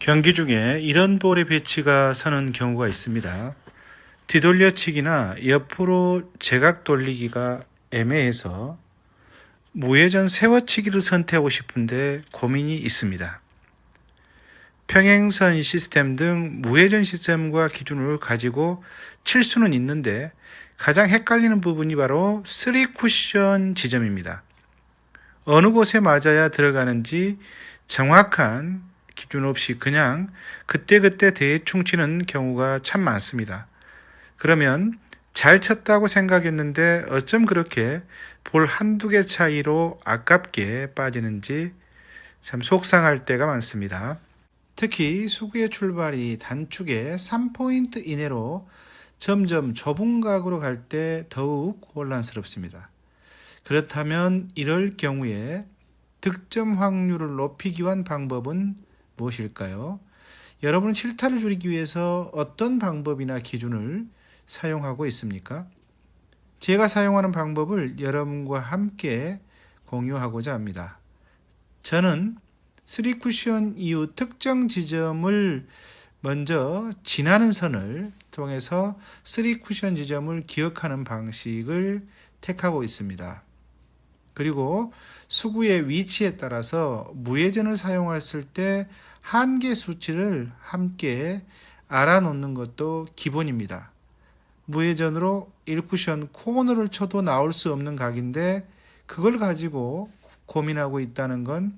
경기 중에 이런 볼의 배치가 서는 경우가 있습니다. 뒤돌려치기나 옆으로 제각 돌리기가 애매해서 무회전 세워치기를 선택하고 싶은데 고민이 있습니다. 평행선 시스템 등 무회전 시스템과 기준을 가지고 칠 수는 있는데 가장 헷갈리는 부분이 바로 3쿠션 지점입니다. 어느 곳에 맞아야 들어가는지 정확한 기준 없이 그냥 그때그때 대충 치는 경우가 참 많습니다. 그러면 잘 쳤다고 생각했는데 어쩜 그렇게 볼 한두 개 차이로 아깝게 빠지는지 참 속상할 때가 많습니다. 특히 수구의 출발이 단축에 3포인트 이내로 점점 좁은 각으로 갈 때 더욱 혼란스럽습니다. 그렇다면 이럴 경우에 득점 확률을 높이기 위한 방법은 무엇일까요? 여러분은 실타를 줄이기 위해서 어떤 방법이나 기준을 사용하고 있습니까? 제가 사용하는 방법을 여러분과 함께 공유하고자 합니다. 저는 3쿠션 이후 특정 지점을 먼저 지나는 선을 통해서 3쿠션 지점을 기억하는 방식을 택하고 있습니다. 그리고 수구의 위치에 따라서 무회전을 사용했을 때 한계 수치를 함께 알아놓는 것도 기본입니다. 무회전으로 1쿠션 코너를 쳐도 나올 수 없는 각인데 그걸 가지고 고민하고 있다는 건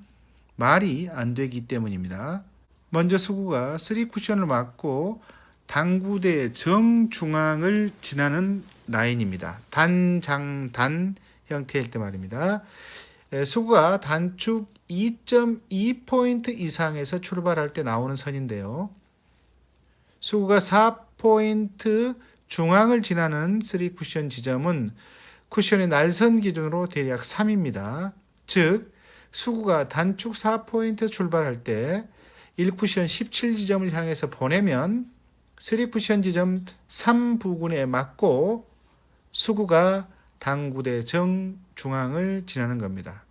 말이 안 되기 때문입니다. 먼저 수구가 3쿠션을 맞고 당구대 정중앙을 지나는 라인입니다. 단장단 형태일 때 말입니다. 수구가 단축 2.2포인트 이상에서 출발할 때 나오는 선인데요. 수구가 4포인트 중앙을 지나는 3쿠션 지점은 쿠션의 날선 기준으로 대략 3입니다. 즉 수구가 단축 4포인트 출발할 때 1쿠션 17지점을 향해서 보내면 3쿠션 지점 3 부근에 맞고 수구가 당구대 정중앙을 지나는 겁니다.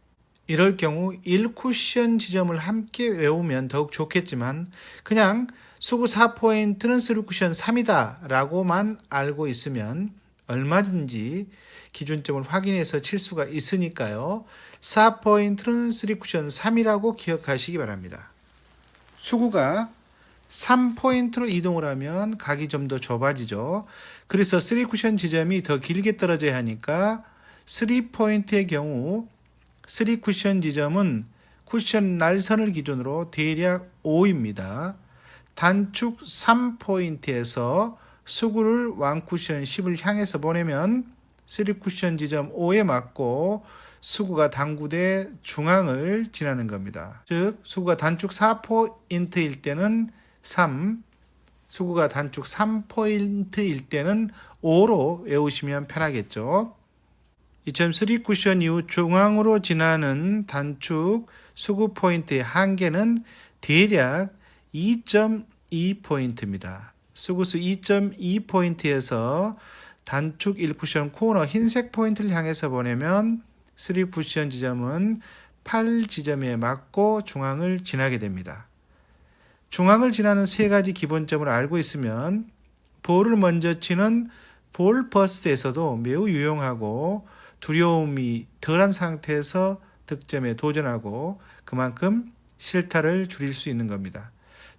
이럴 경우 1쿠션 지점을 함께 외우면 더욱 좋겠지만 그냥 수구 4포인트는 3쿠션 3이다 라고만 알고 있으면 얼마든지 기준점을 확인해서 칠 수가 있으니까요. 4포인트는 3쿠션 3이라고 기억하시기 바랍니다. 수구가 3포인트로 이동을 하면 각이 좀 더 좁아지죠. 그래서 3쿠션 지점이 더 길게 떨어져야 하니까 3포인트의 경우 3쿠션 지점은 쿠션 날선을 기준으로 대략 5입니다. 단축 3포인트에서 수구를 1쿠션 10을 향해서 보내면 3쿠션 지점 5에 맞고 수구가 당구대 중앙을 지나는 겁니다. 즉 수구가 단축 4포인트일 때는 3, 수구가 단축 3포인트일 때는 5로 외우시면 편하겠죠. 이처럼 3쿠션 이후 중앙으로 지나는 단축 수구 포인트의 한계는 대략 2.2포인트입니다. 수구수 2.2포인트에서 단축 1쿠션 코너 흰색 포인트를 향해서 보내면 3쿠션 지점은 8지점에 맞고 중앙을 지나게 됩니다. 중앙을 지나는 세 가지 기본점을 알고 있으면 볼을 먼저 치는 볼 버스트에서도 매우 유용하고 두려움이 덜한 상태에서 득점에 도전하고 그만큼 실타를 줄일 수 있는 겁니다.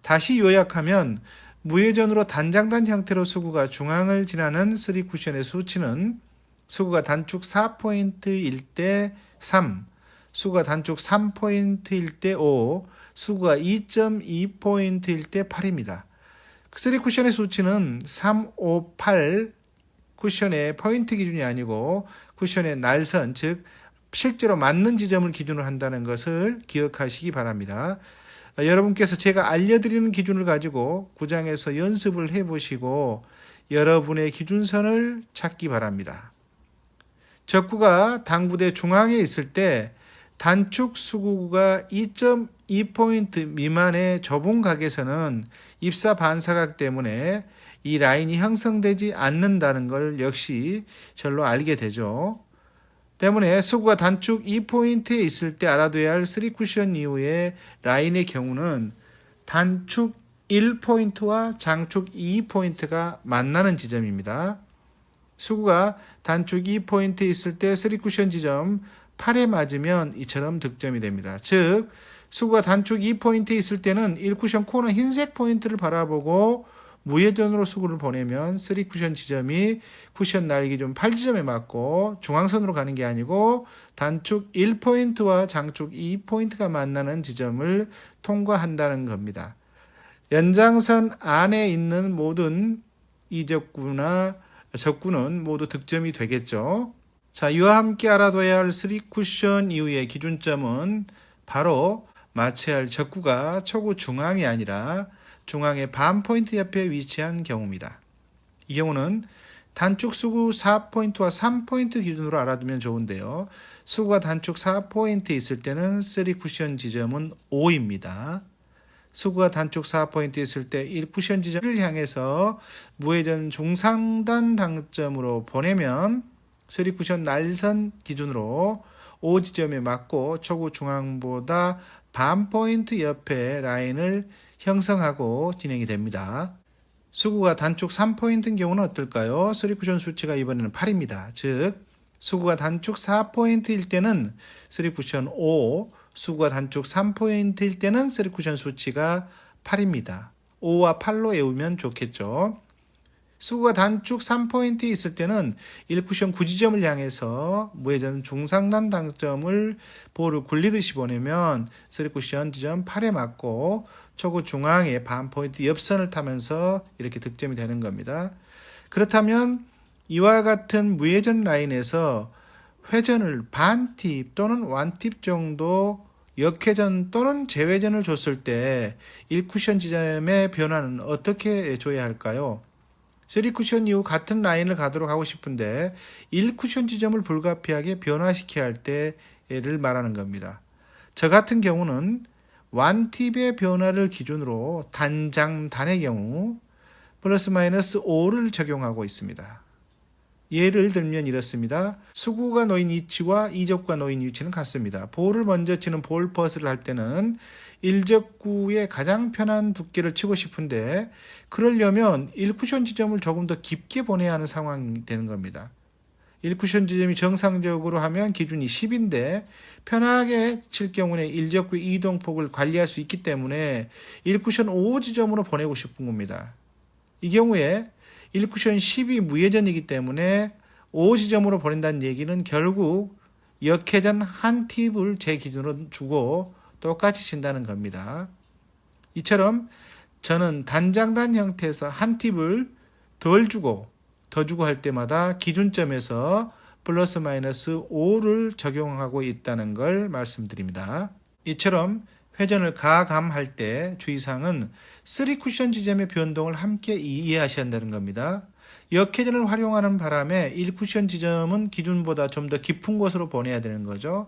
다시 요약하면 무회전으로 단장단 형태로 수구가 중앙을 지나는 3쿠션의 수치는 수구가 단축 4포인트일 때 3, 수구가 단축 3포인트일 때 5, 수구가 2.2포인트일 때 8입니다. 3쿠션의 수치는 3, 5, 8 쿠션의 포인트 기준이 아니고 쿠션의 날선, 즉 실제로 맞는 지점을 기준으로 한다는 것을 기억하시기 바랍니다. 여러분께서 제가 알려드리는 기준을 가지고 구장에서 연습을 해보시고 여러분의 기준선을 찾기 바랍니다. 적구가 당구대 중앙에 있을 때 단축 수구가 2.2포인트 미만의 좁은 각에서는 입사 반사각 때문에 이 라인이 형성되지 않는다는 걸 역시 절로 알게 되죠. 때문에 수구가 단축 2포인트에 있을 때 알아둬야 할 3쿠션 이후의 라인의 경우는 단축 1포인트와 장축 2포인트가 만나는 지점입니다. 수구가 단축 2포인트 있을 때 3쿠션 지점 8에 맞으면 이처럼 득점이 됩니다. 즉 수구가 단축 2포인트 있을 때는 1쿠션 코너 흰색 포인트를 바라보고 무회전으로 수구를 보내면 3쿠션 지점이 쿠션 날개 좀 8지점에 맞고 중앙선으로 가는 게 아니고 단축 1포인트와 장축 2포인트가 만나는 지점을 통과한다는 겁니다. 연장선 안에 있는 모든 이적구나 적구는 모두 득점이 되겠죠. 자, 이와 함께 알아둬야 할 3쿠션 이후의 기준점은 바로 맞춰야 할 적구가 초구 중앙이 아니라 중앙의 반 포인트 옆에 위치한 경우입니다. 이 경우는 단축 수구 4포인트와 3포인트 기준으로 알아두면 좋은데요. 수구가 단축 4포인트 있을 때는 3쿠션 지점은 5입니다. 수구가 단축 4포인트 있을 때 1쿠션 지점을 향해서 무회전 중상단 당점으로 보내면 3쿠션 날선 기준으로 5지점에 맞고 초구 중앙보다 반 포인트 옆에 라인을 형성하고 진행이 됩니다. 수구가 단축 3포인트인 경우는 어떨까요? 3쿠션 수치가 이번에는 8입니다. 즉 수구가 단축 4포인트일 때는 3쿠션 5, 수구가 단축 3포인트일 때는 3쿠션 수치가 8입니다. 5와 8로 외우면 좋겠죠. 수구가 단축 3포인트 있을 때는 1쿠션 9지점을 향해서 무회전 중상단 당점을 볼을 굴리듯이 보내면 3쿠션 지점 8에 맞고 초구 중앙에 반 포인트 옆선을 타면서 이렇게 득점이 되는 겁니다. 그렇다면 이와 같은 무회전 라인에서 회전을 반팁 또는 완팁 정도 역회전 또는 재회전을 줬을 때 1쿠션 지점의 변화는 어떻게 줘야 할까요? 3쿠션 이후 같은 라인을 가도록 하고 싶은데 1쿠션 지점을 불가피하게 변화시켜야 할 때를 말하는 겁니다. 저 같은 경우는 완팁의 변화를 기준으로 단장단의 경우 플러스 마이너스 5를 적용하고 있습니다. 예를 들면 이렇습니다. 수구가 놓인 위치와 이적구가 놓인 위치는 같습니다. 볼을 먼저 치는 볼 퍼스를 할 때는 1적구의 가장 편한 두께를 치고 싶은데 그러려면 1쿠션 지점을 조금 더 깊게 보내야 하는 상황이 되는 겁니다. 1쿠션 지점이 정상적으로 하면 기준이 10인데 편하게 칠 경우에 1적구의 이동폭을 관리할 수 있기 때문에 1쿠션 5지점으로 보내고 싶은 겁니다. 이 경우에 1쿠션 10이 무회전이기 때문에 5지점으로 보낸다는 얘기는 결국 역회전 한 팁을 제 기준으로 주고 똑같이 친다는 겁니다. 이처럼 저는 단장단 형태에서 한 팁을 덜 주고 더 주고 할 때마다 기준점에서 플러스 마이너스 5를 적용하고 있다는 걸 말씀드립니다. 이처럼 회전을 가감할 때 주의사항은 3쿠션 지점의 변동을 함께 이해하셔야 한다는 겁니다. 역회전을 활용하는 바람에 1쿠션 지점은 기준보다 좀 더 깊은 곳으로 보내야 되는 거죠.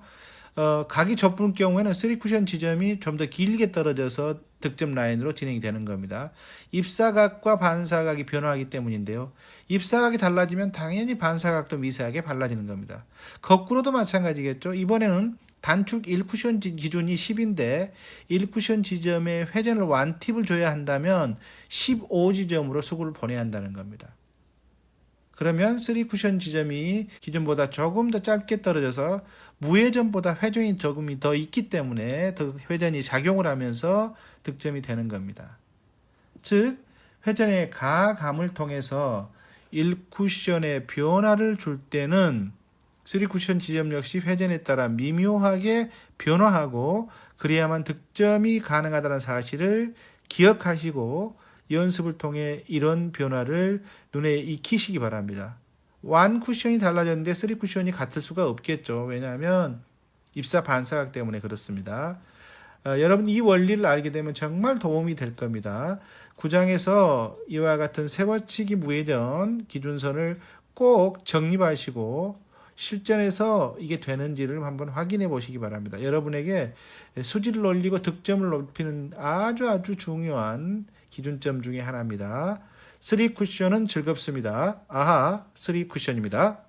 각이 좁은 경우에는 3쿠션 지점이 좀 더 길게 떨어져서 득점 라인으로 진행이 되는 겁니다. 입사각과 반사각이 변화하기 때문인데요. 입사각이 달라지면 당연히 반사각도 미세하게 달라지는 겁니다. 거꾸로도 마찬가지겠죠. 이번에는 단축 1쿠션 기준이 10인데 1쿠션 지점에 회전을 완팁을 줘야 한다면 15지점으로 수구를 보내야 한다는 겁니다. 그러면 3쿠션 지점이 기준보다 조금 더 짧게 떨어져서 무회전보다 회전이 조금 더 있기 때문에 더 회전이 작용을 하면서 득점이 되는 겁니다. 즉 회전의 가감을 통해서 1쿠션의 변화를 줄 때는 3쿠션 지점 역시 회전에 따라 미묘하게 변화하고 그래야만 득점이 가능하다는 사실을 기억하시고 연습을 통해 이런 변화를 눈에 익히시기 바랍니다. 1쿠션이 달라졌는데 3쿠션이 같을 수가 없겠죠. 왜냐하면 입사 반사각 때문에 그렇습니다. 여러분 이 원리를 알게 되면 정말 도움이 될 겁니다. 구장에서 이와 같은 세워치기 무회전 기준선을 꼭 정립하시고 실전에서 이게 되는지를 한번 확인해 보시기 바랍니다. 여러분에게 수지를 올리고 득점을 높이는 아주 중요한 기준점 중에 하나입니다. 3쿠션은 즐겁습니다. 아하, 3쿠션입니다.